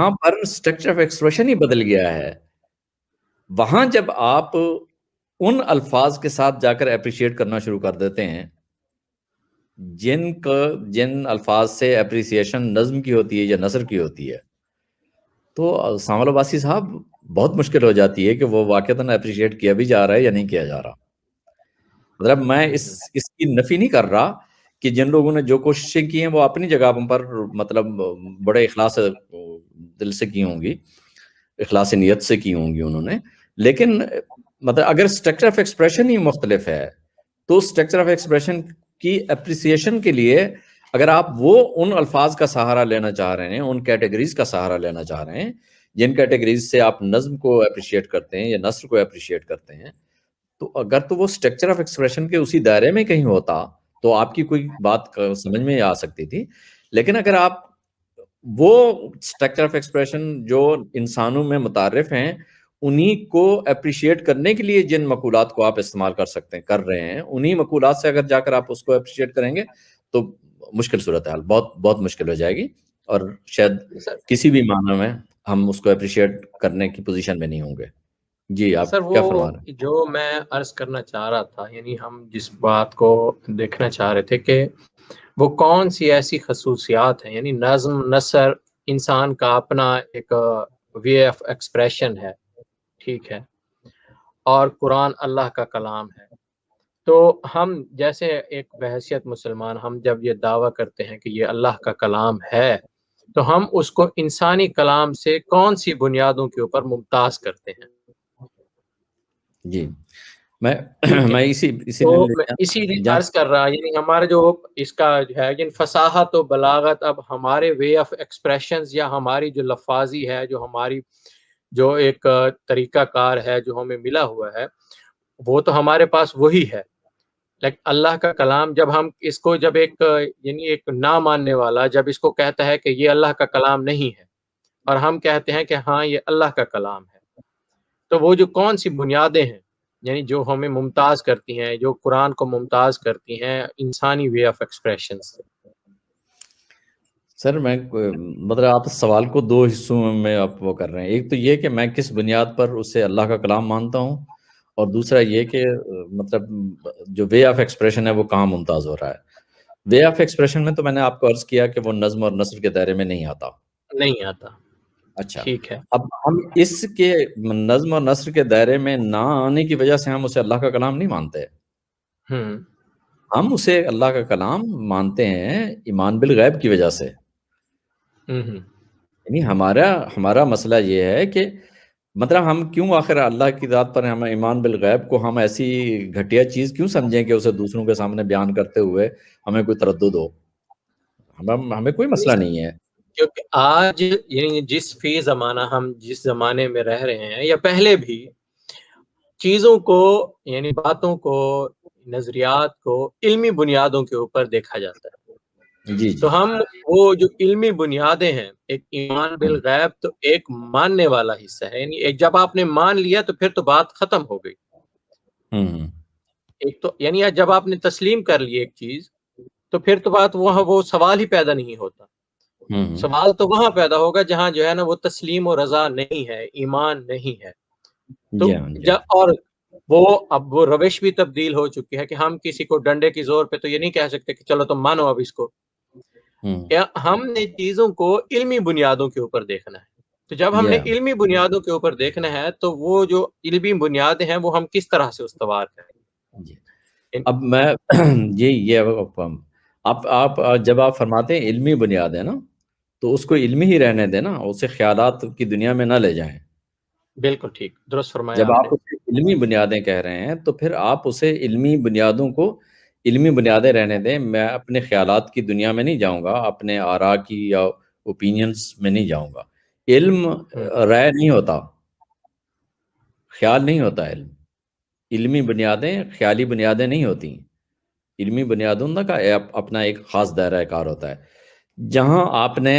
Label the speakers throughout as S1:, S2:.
S1: وہاں پر structure of expression ہی بدل گیا ہے. وہاں جب آپ ان الفاظ کے ساتھ جا کر اپریشیٹ کرنا شروع کر دیتے ہیں جن الفاظ سے اپریسیشن نظم کی ہوتی ہے یا نثر کی ہوتی ہے، تو سامل عباسی صاحب بہت مشکل ہو جاتی ہے کہ وہ واقعتاً اپریشیٹ کیا بھی جا رہا ہے یا نہیں کیا جا رہا. مطلب میں اس کی نفی نہیں کر رہا کہ جن لوگوں نے جو کوششیں کی ہیں وہ اپنی جگہ پر مطلب بڑے اخلاص دل سے کی ہوں گی، اخلاص نیت سے کی ہوں گی انہوں نے، لیکن مطلب اگر اسٹرکچر آف ایکسپریشن ہی مختلف ہے تو اسٹرکچر آف ایکسپریشن کی اپریسیشن کے لیے اگر آپ وہ ان الفاظ کا سہارا لینا چاہ رہے ہیں، ان کیٹیگریز کا سہارا لینا چاہ رہے ہیں جن کیٹیگریز سے آپ نظم کو اپریشیٹ کرتے ہیں یا نثر کو اپریشیٹ کرتے ہیں، تو اگر تو وہ اسٹرکچر آف ایکسپریشن کے اسی دائرے میں کہیں ہوتا تو آپ کی کوئی بات سمجھ میں آ سکتی تھی. لیکن اگر آپ وہ اسٹرکچر آف ایکسپریشن جو انسانوں میں متعارف ہیں انہی کو اپریشیٹ کرنے کے لیے جن مقولات کو آپ استعمال کر رہے ہیں، انہی مقولات سے اگر جا کر آپ اس کو اپریشیٹ کریں گے تو مشکل صورتحال بہت بہت مشکل ہو جائے گی، اور شاید کسی بھی معنی میں ہم اس کو اپریشیٹ کرنے کی پوزیشن میں نہیں ہوں گے. جی آپ
S2: سر
S1: کیا
S2: وہ
S1: فرما رہے ہیں؟
S2: جو میں عرض کرنا چاہ رہا تھا، یعنی ہم جس بات کو دیکھنا چاہ رہے تھے کہ وہ کون سی ایسی خصوصیات ہیں، یعنی نظم نثر انسان کا اپنا ایک وے آف ایکسپریشن ہے، ٹھیک ہے، اور قرآن اللہ کا کلام ہے. تو ہم جیسے ایک بحیثیت مسلمان ہم جب یہ دعویٰ کرتے ہیں کہ یہ اللہ کا کلام ہے تو ہم اس کو انسانی کلام سے کون سی بنیادوں کے اوپر ممتاز کرتے ہیں؟
S1: جی میں اسی
S2: تو
S1: لیے
S2: میں اسی لیے عرض کر رہا، یعنی ہمارے جو اس کا جو ہے یعنی فصاحت و بلاغت اب ہمارے وے آف ایکسپریشنز یا ہماری جو لفاظی ہے، جو ہماری جو ایک طریقہ کار ہے جو ہمیں ملا ہوا ہے، وہ تو ہمارے پاس وہی ہے. لیکن اللہ کا کلام جب ہم اس کو جب ایک یعنی ایک نہ ماننے والا جب اس کو کہتا ہے کہ یہ اللہ کا کلام نہیں ہے اور ہم کہتے ہیں کہ ہاں یہ اللہ کا کلام ہے، تو وہ جو کون سی بنیادیں ہیں یعنی جو ہمیں ممتاز کرتی ہیں، جو قرآن کو ممتاز کرتی ہیں انسانی وے آف ایکسپریشن سے؟
S1: سر میں مطلب آپ سوال کو دو حصوں میں آپ وہ کر رہے ہیں. ایک تو یہ کہ میں کس بنیاد پر اسے اللہ کا کلام مانتا ہوں، اور دوسرا یہ کہ مطلب جو وے آف ایکسپریشن ہے وہ کہاں ممتاز ہو رہا ہے. وے آف ایکسپریشن میں تو میں نے آپ کو عرض کیا کہ وہ نظم اور نثر کے دائرے میں نہیں آتا.
S2: نہیں آتا.
S1: اچھا،
S2: ٹھیک ہے.
S1: اب ہم اس کے نظم اور نثر کے دائرے میں نہ آنے کی وجہ سے ہم اسے اللہ کا کلام نہیں مانتے. ہم اسے اللہ کا کلام مانتے ہیں ایمان بالغیب کی وجہ سے. یعنی ہمارا مسئلہ یہ ہے کہ مطلب ہم کیوں آخر اللہ کی ذات پر ہم ایمان بالغیب کو ہم ایسی گھٹیا چیز کیوں سمجھیں کہ اسے دوسروں کے سامنے بیان کرتے ہوئے ہمیں کوئی تردد ہو. ہمیں کوئی مسئلہ نہیں ہے.
S2: کیونکہ آج یعنی جس فی زمانہ ہم جس زمانے میں رہ رہے ہیں یا پہلے بھی چیزوں کو یعنی باتوں کو نظریات کو علمی بنیادوں کے اوپر دیکھا جاتا ہے.
S1: جی
S2: تو ہم وہ جو علمی بنیادیں ہیں، ایک ایمان بالغیب تو ایک ماننے والا حصہ ہے، یعنی ایک جب آپ نے مان لیا تو پھر تو بات ختم ہو گئی. ایک تو یعنی جب آپ نے تسلیم کر لی ایک چیز تو پھر تو بات وہ سوال ہی پیدا نہیں ہوتا. سوال تو وہاں پیدا ہوگا جہاں جو ہے نا وہ تسلیم و رضا نہیں ہے، ایمان نہیں ہے. تو اور اب وہ روش بھی تبدیل ہو چکی ہے کہ ہم کسی کو ڈنڈے کی زور پہ تو یہ نہیں کہہ سکتے کہ چلو تم مانو اب اس کو. ہم نے چیزوں کو علمی بنیادوں کے اوپر دیکھنا ہے. تو جب ہم نے علمی بنیادوں کے اوپر دیکھنا ہے تو وہ جو علمی بنیادیں ہیں وہ ہم کس طرح سے استوار کریں.
S1: اب میں آپ جب آپ فرماتے ہیں علمی بنیاد ہے نا تو اس کو علمی ہی رہنے دیں نا، اسے خیالات کی دنیا میں نہ لے جائیں.
S2: بالکل ٹھیک، درست فرمایا
S1: جب
S2: آپ نے.
S1: آپ اسے علمی بنیادیں کہہ رہے ہیں تو پھر آپ اسے علمی بنیادوں کو علمی بنیادیں رہنے دیں. میں اپنے خیالات کی دنیا میں نہیں جاؤں گا، اپنے آراء کی یا اوپینینز میں نہیں جاؤں گا. علم رائے نہیں ہوتا، خیال نہیں ہوتا. علمی بنیادیں خیالی بنیادیں نہیں ہوتی. علمی بنیادوں کا اپنا ایک خاص دائرہ کار ہوتا ہے. جہاں آپ نے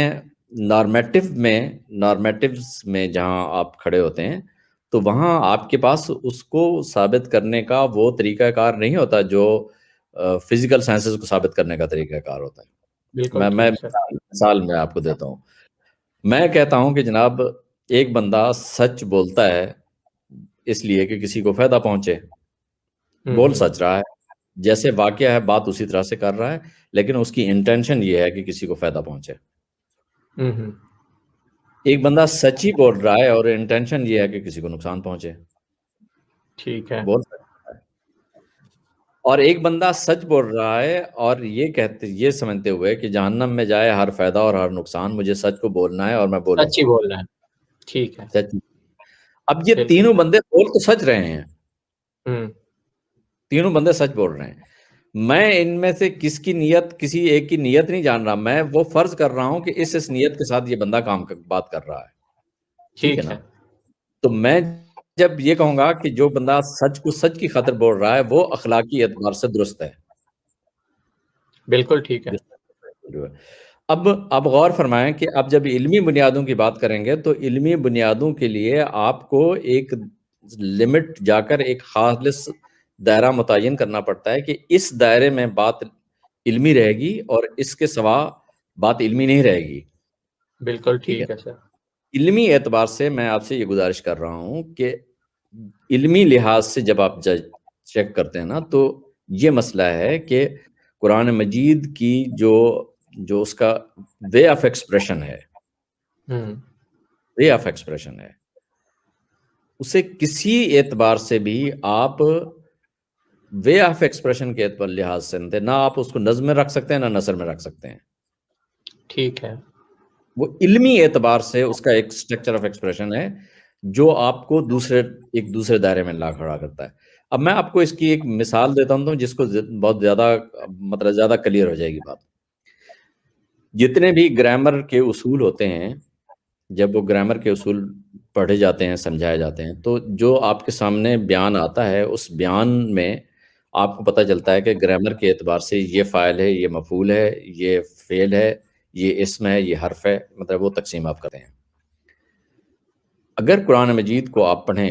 S1: نارمیٹیوز میں جہاں آپ کھڑے ہوتے ہیں تو وہاں آپ کے پاس اس کو ثابت کرنے کا وہ طریقہ کار نہیں ہوتا جو فزیکل سائنسز کو ثابت کرنے کا طریقہ کار ہوتا ہے.
S2: بالکل
S1: میں
S2: ٹھیک سر.
S1: مثال میں آپ کو دیتا ہوں. میں کہتا ہوں کہ جناب ایک بندہ سچ بولتا ہے اس لیے کہ کسی کو فائدہ پہنچے، بول سچ رہا ہے، جیسے واقعہ ہے بات اسی طرح سے کر رہا ہے، لیکن اس کی انٹینشن یہ ہے کہ کسی کو فائدہ پہنچے۔ ایک بندہ سچ ہی بول رہا ہے اور انٹینشن یہ ہے کہ کسی کو نقصان پہنچے،
S2: ٹھیک ہے،
S1: بول سکتا ہے۔ اور ایک بندہ سچ بول رہا ہے اور یہ سمجھتے ہوئے کہ جہنم میں جائے ہر فائدہ اور ہر نقصان، مجھے سچ کو بولنا ہے اور میں بولوں
S2: سچ
S1: گا
S2: ہی بول رہے ہیں، ٹھیک ہے،
S1: سچ۔ اب یہ
S2: بالکل،
S1: تینوں بندے بول تو سچ رہے ہیں،
S2: ہوں،
S1: تینوں بندے سچ بول رہے ہیں، میں ان میں سے کسی ایک کی نیت نہیں جان رہا، میں وہ فرض کر رہا ہوں کہ اس نیت کے ساتھ یہ بندہ بات کر رہا ہے، ٹھیک ہے نا؟ تو میں جب یہ کہوں گا کہ جو بندہ سچ کو سچ کی خاطر بول رہا ہے وہ اخلاقی اعتبار سے درست ہے،
S2: بالکل ٹھیک ہے،
S1: اب غور فرمائیں کہ اب جب علمی بنیادوں کی بات کریں گے تو علمی بنیادوں کے لیے آپ کو ایک لمٹ جا کر ایک خالص دائرہ متعین کرنا پڑتا ہے کہ اس دائرے میں بات علمی رہے گی اور اس کے سوا بات علمی نہیں رہے گی،
S2: بالکل
S1: ٹھیک ہے؟
S2: ٹھیک ہے سر،
S1: علمی اعتبار سے میں آپ سے یہ گزارش کر رہا ہوں کہ علمی لحاظ سے جب آپ چیک کرتے ہیں نا تو یہ مسئلہ ہے کہ قرآن مجید کی جو اس کا وے آف ایکسپریشن ہے اسے کسی اعتبار سے بھی آپ وے آف ایکسپریشن کے اعتبار لحاظ سے نہ آپ اس کو نظم میں رکھ سکتے ہیں نہ نثر میں رکھ سکتے ہیں،
S2: ٹھیک ہے،
S1: وہ علمی اعتبار سے اس کا ایک اسٹرکچر آف ایکسپریشن ہے جو آپ کو ایک دوسرے دائرے میں لا کھڑا کرتا ہے۔ اب میں آپ کو اس کی ایک مثال دیتا ہوں جس کو بہت زیادہ کلیئر ہو جائے گی بات۔ جتنے بھی گرامر کے اصول ہوتے ہیں، جب وہ گرامر کے اصول پڑھے جاتے ہیں، سمجھائے جاتے ہیں، تو جو آپ کے سامنے بیان آتا ہے اس بیان میں آپ کو پتہ چلتا ہے کہ گرامر کے اعتبار سے یہ فاعل ہے، یہ مفعول ہے، یہ فعل ہے، یہ اسم ہے، یہ حرف ہے، مطلب وہ تقسیم آپ کرتے ہیں۔ اگر قرآن مجید کو آپ پڑھیں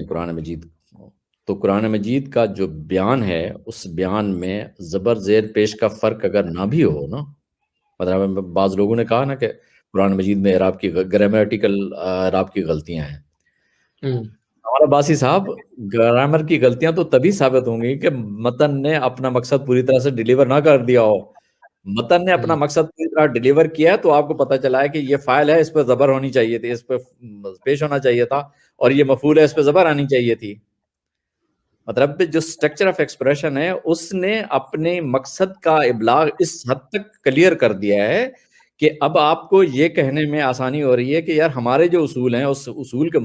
S1: تو قرآن مجید کا جو بیان ہے اس بیان میں زبر زیر پیش کا فرق اگر نہ بھی ہو نا، مطلب بعض لوگوں نے کہا نا کہ قرآن مجید میں گرامیٹیکل اعراب کی غلطیاں ہیں، ہمارا باسی صاحب گرامر کی غلطیاں تو تبھی ثابت ہوں گی کہ متن نے اپنا مقصد پوری طرح سے ڈیلیور نہ کر دیا ہو۔ متن نے اپنا مقصد پوری طرح ڈیلیور کیا تو آپ کو پتہ چلا ہے کہ یہ فاعل ہے، اس پہ زبر ہونی چاہیے تھی، اس پہ پیش ہونا چاہیے تھا، اور یہ مفعول ہے، اس پہ زبر آنی چاہیے تھی۔ مطلب جو سٹرکچر آف ایکسپریشن ہے اس نے اپنے مقصد کا ابلاغ اس حد تک کلیئر کر دیا ہے کہ اب آپ کو یہ کہنے میں آسانی ہو رہی ہے کہ یار ہمارے جو اصول ہیں اس اصول کے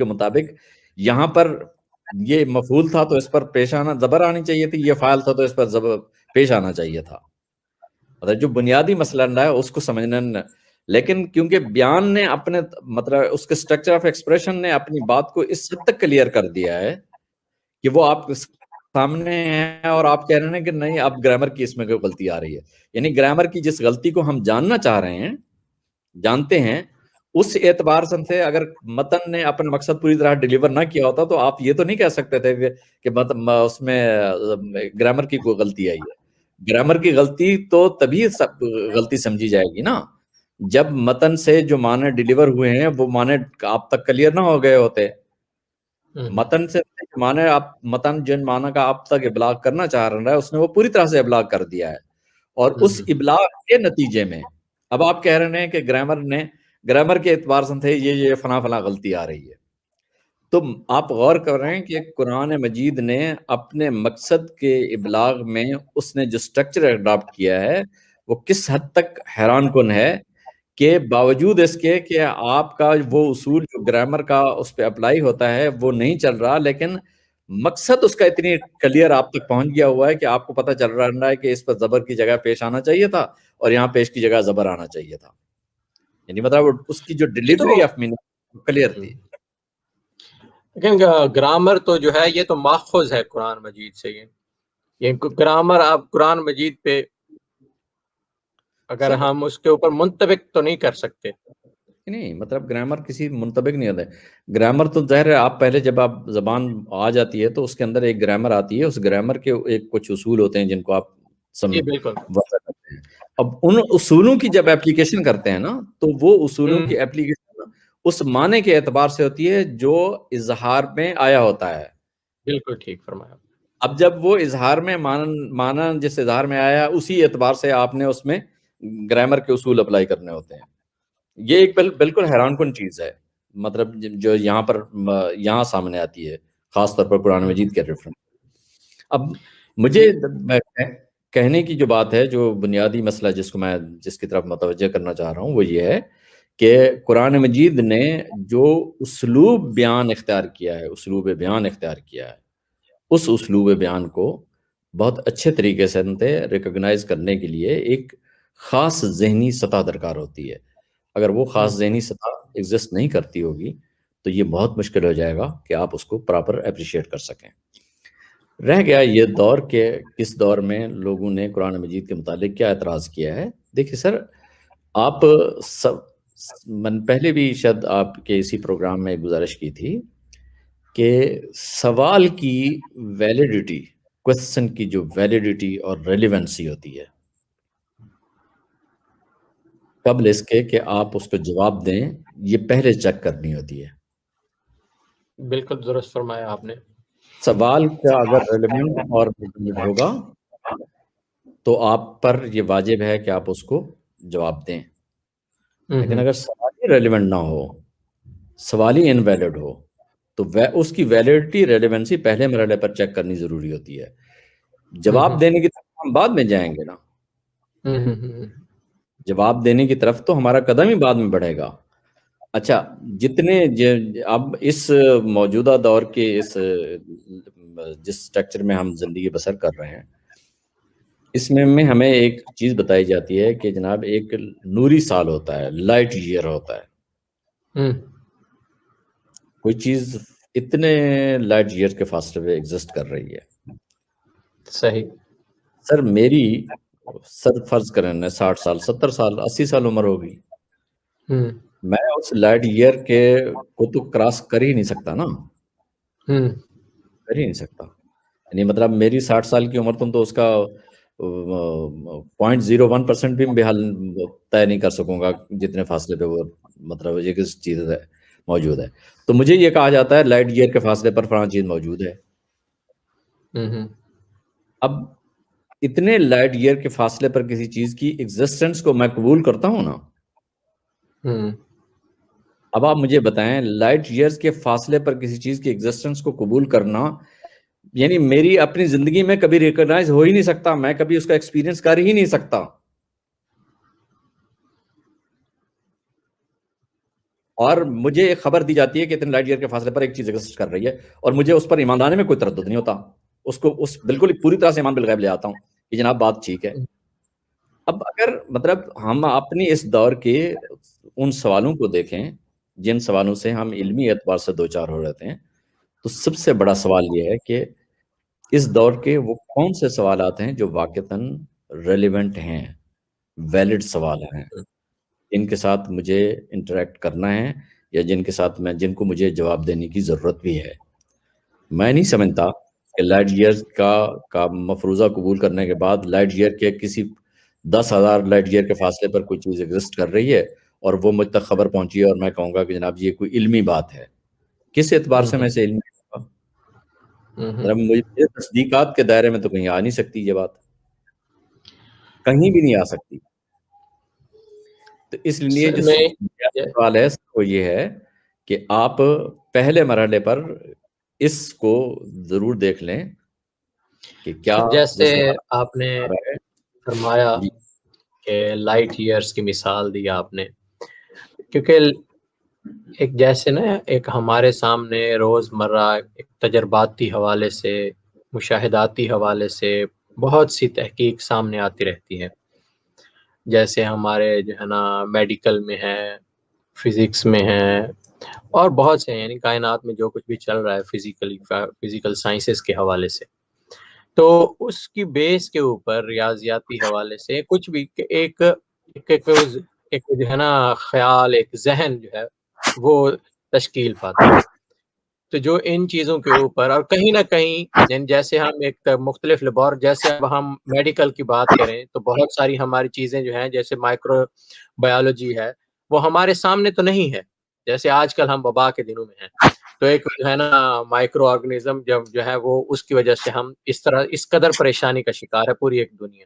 S1: مطابق یہاں پر یہ مفعول تھا تو اس پر پیش آنا زبر آنی چاہیے تھی، یہ فاعل تھا تو اس پر زبر پیش آنا چاہیے تھا۔ مطلب جو بنیادی مسئلہ ہے اس کو سمجھنا، لیکن کیونکہ بیان نے اپنے مطلب اس کے سٹرکچر آف ایکسپریشن نے اپنی بات کو اس حد تک کلیئر کر دیا ہے کہ وہ آپ سامنے ہے اور آپ کہہ رہے ہیں کہ نہیں اب گرامر کی اس میں کوئی غلطی آ رہی ہے، یعنی گرامر کی جس غلطی کو ہم جاننا چاہ رہے ہیں، جانتے ہیں، اس اعتبار سے اگر متن نے اپنا مقصد پوری طرح ڈیلیور نہ کیا ہوتا تو آپ یہ تو نہیں کہہ سکتے تھے کہ اس میں گرامر کی کوئی غلطی آئی ہے۔ گرامر کی غلطی تو تبھی غلطی سمجھی جائے گی نا جب متن سے جو معنی ڈیلیور ہوئے ہیں وہ معنی آپ تک کلیئر نہ ہو گئے ہوتے۔ متن سے متن جن معنی کا آپ تک ابلاغ کرنا چاہ رہا ہے اس نے وہ پوری طرح سے ابلاغ کر دیا ہے، اور اس ابلاغ کے نتیجے میں اب آپ کہہ رہے ہیں کہ گرامر کے اعتبار سے یہ فلاں غلطی آ رہی ہے۔ تو آپ غور کر رہے ہیں کہ قرآن مجید نے اپنے مقصد کے ابلاغ میں اس نے جو سٹرکچر اڈاپٹ کیا ہے وہ کس حد تک حیران کن ہے کہ باوجود اس کے کہ آپ کا وہ اصول جو گرامر کا اس پہ اپلائی ہوتا ہے وہ نہیں چل رہا، لیکن مقصد اس کا اتنی کلیئر آپ تک پہنچ گیا ہوا ہے کہ آپ کو پتہ چل رہا ہے کہ اس پر زبر کی جگہ پیش آنا چاہیے تھا اور یہاں پیش کی جگہ زبر آنا چاہیے تھا، یعنی مطلب اس کی جو ڈیلیوری آف میننگ کلیئر تھی۔
S2: لیکن گرامر تو جو ہے یہ تو ماخوذ ہے قرآن مجید سے، یہ گرامر آپ قرآن مجید پہ اگر ہم اس کے اوپر منطبق تو نہیں کر سکتے۔
S1: نہیں مطلب گرامر کسی منطبق نہیں ہوتا ہے، گرامر تو ظاہر ہے آپ پہلے جب آپ زبان آ جاتی ہے تو اس کے اندر ایک گرامر آتی ہے، اس گرامر کے ایک کچھ اصول ہوتے ہیں جن کو آپ
S2: جی بالکل،
S1: وضع کرتے ہیں، اب ان اصولوں کی جب اپلیکیشن کرتے ہیں نا تو وہ اصولوں کی اپلیکیشن اس معنی کے اعتبار سے ہوتی ہے جو اظہار میں آیا ہوتا ہے.
S2: بالکل ٹھیک فرمایا.
S1: اب جب وہ اظہار میں معنی جس اظہار میں آیا اسی اعتبار سے آپ نے اس میں گرامر کے اصول اپلائی کرنے ہوتے ہیں. یہ ایک بالکل حیران کن چیز ہے مطلب جو یہاں سامنے آتی ہے خاص طور پر قرآن مجید کے ریفرنس. اب مجھے کہنے کی جو بات ہے جو بنیادی مسئلہ جس کی طرف متوجہ کرنا چاہ رہا ہوں وہ یہ ہے کہ قرآن مجید نے جو اسلوب بیان اختیار کیا ہے اس اسلوب بیان کو بہت اچھے طریقے سے ریکگنائز کرنے کے لیے ایک خاص ذہنی سطح درکار ہوتی ہے. اگر وہ خاص ذہنی سطح ایگزسٹ نہیں کرتی ہوگی تو یہ بہت مشکل ہو جائے گا کہ آپ اس کو پراپر اپریشیٹ کر سکیں. رہ گیا یہ دور کہ کس دور میں لوگوں نے قرآن مجید کے متعلق کیا اعتراض کیا ہے. دیکھیے سر آپ من پہلے بھی شاید آپ کے اسی پروگرام میں گزارش کی تھی کہ سوال کی ویلیڈیٹی کوسچن کی جو ویلیڈیٹی اور ریلیونسی ہوتی ہے قبل اس کے کہ آپ اس کو جواب دیں یہ پہلے چیک کرنی ہوتی ہے.
S2: بالکل درست فرمایا آپ نے.
S1: سوال کا اگر ریلیونٹ اور ویلڈ ہوگا تو آپ پر یہ واجب ہے کہ آپ اس کو جواب دیں. لیکن اگر سوال ہی ریلیونٹ نہ ہو سوال ہی انویلڈ ہو تو اس کی ویلیڈیٹی ریلیونسی پہلے مرحلے پر چیک کرنی ضروری ہوتی ہے. جواب دینے کی طرف ہم بعد میں جائیں گے نا. جواب دینے کی طرف تو ہمارا قدم ہی بعد میں بڑھے گا. اچھا جتنے اب اس موجودہ دور کے جس سٹرکچر میں ہم زندگی بسر کر رہے ہیں اس میں ہمیں ایک چیز بتائی جاتی ہے کہ جناب ایک نوری سال ہوتا ہے لائٹ ایئر ہوتا ہے. کوئی چیز اتنے لائٹ ایئر کے فاصلے پہ ایگزسٹ کر رہی ہے.
S2: صحیح.
S1: سر میری فرض کریں 60 سال 70 سال 80 سال عمر ہوگی میں اس لائٹ ایئر کے کو تو کراس کر ہی نہیں سکتا نا. کر ہی نہیں سکتا. یعنی مطلب میری 60 سال کی عمر تم تو اس کا 0.01% بھی بحال طے نہیں کر سکوں گا جتنے فاصلے پہ وہ مطلب یہ کس چیز ہے موجود ہے. تو مجھے یہ کہا جاتا ہے لائٹ ایئر کے فاصلے پر فلاں چیز موجود ہے. اب اتنے لائٹ ایئر کے فاصلے پر کسی چیز کی ایگزسٹنس کو میں قبول کرتا ہوں نا. اب آپ مجھے بتائیں لائٹ ایئرز کے فاصلے پر کسی چیز کی ایگزسٹنس کو قبول کرنا یعنی میری اپنی زندگی میں کبھی ریکگنائز ہو ہی نہیں سکتا. میں کبھی اس کا ایکسپیرینس کر ہی نہیں سکتا. اور مجھے خبر دی جاتی ہے کہ اتنے لائٹ ایئر کے فاصلے پر ایک چیز ایگزسٹ کر رہی ہے اور مجھے اس پر ایمان لانے میں کوئی تردد نہیں ہوتا. اس کو بالکل پوری طرح سے ایمان بالغیب لے آتا ہوں کہ جناب بات ٹھیک ہے. اب اگر مطلب ہم اپنی اس دور کے ان سوالوں کو دیکھیں جن سوالوں سے ہم علمی اعتبار سے دوچار ہو رہتے ہیں تو سب سے بڑا سوال یہ ہے کہ اس دور کے وہ کون سے سوالات ہیں جو واقعتاً ریلیونٹ ہیں ویلڈ سوال ہیں جن کے ساتھ مجھے انٹریکٹ کرنا ہے یا جن کو مجھے جواب دینے کی ضرورت بھی ہے. میں نہیں سمجھتا کہ لائٹ ایئر کا مفروضہ قبول کرنے کے بعد لائٹ ایئر کے کسی 10,000 لائٹ ایئر کے فاصلے پر کوئی چیز ایگزسٹ کر رہی ہے اور وہ مجھ تک خبر پہنچی ہے اور میں کہوں گا کہ جناب یہ کوئی علمی بات ہے. کس اعتبار سے میں اسے علمی ہوگا؟ مجھے تصدیقات کے دائرے میں تو کہیں آ نہیں سکتی یہ بات. کہیں بھی نہیں آ سکتی. تو اس لیے جو سوال ہے وہ یہ ہے کہ آپ پہلے مرحلے پر اس کو ضرور دیکھ لیں کہ کیا
S2: جیسے آپ نے فرمایا کہ لائٹ ایئرز کی مثال دی آپ نے کیونکہ ایک جیسے نا ایک ہمارے سامنے روز مرہ ایک تجرباتی حوالے سے مشاہداتی حوالے سے بہت سی تحقیق سامنے آتی رہتی ہے. جیسے ہمارے جو ہے نا میڈیکل میں ہے فزکس میں ہے اور بہت سے یعنی کائنات میں جو کچھ بھی چل رہا ہے فزیکل سائنسز کے حوالے سے تو اس کی بیس کے اوپر ریاضیاتی حوالے سے کچھ بھی ایک جو ہے نا خیال ایک ذہن جو ہے وہ تشکیل پاتا ہے. تو جو ان چیزوں کے اوپر اور کہیں نہ کہیں جیسے ہم ایک مختلف جیسے اب ہم میڈیکل کی بات کریں تو بہت ساری ہماری چیزیں جو ہیں جیسے مائکرو بایولوجی ہے وہ ہمارے سامنے تو نہیں ہے، جیسے آج کل ہم وبا کے دنوں میں ہیں، تو ایک جو ہے نا مائکرو آرگنزم جب جو ہے وہ اس کی وجہ سے ہم اس طرح اس قدر پریشانی کا شکار ہے پوری ایک دنیا۔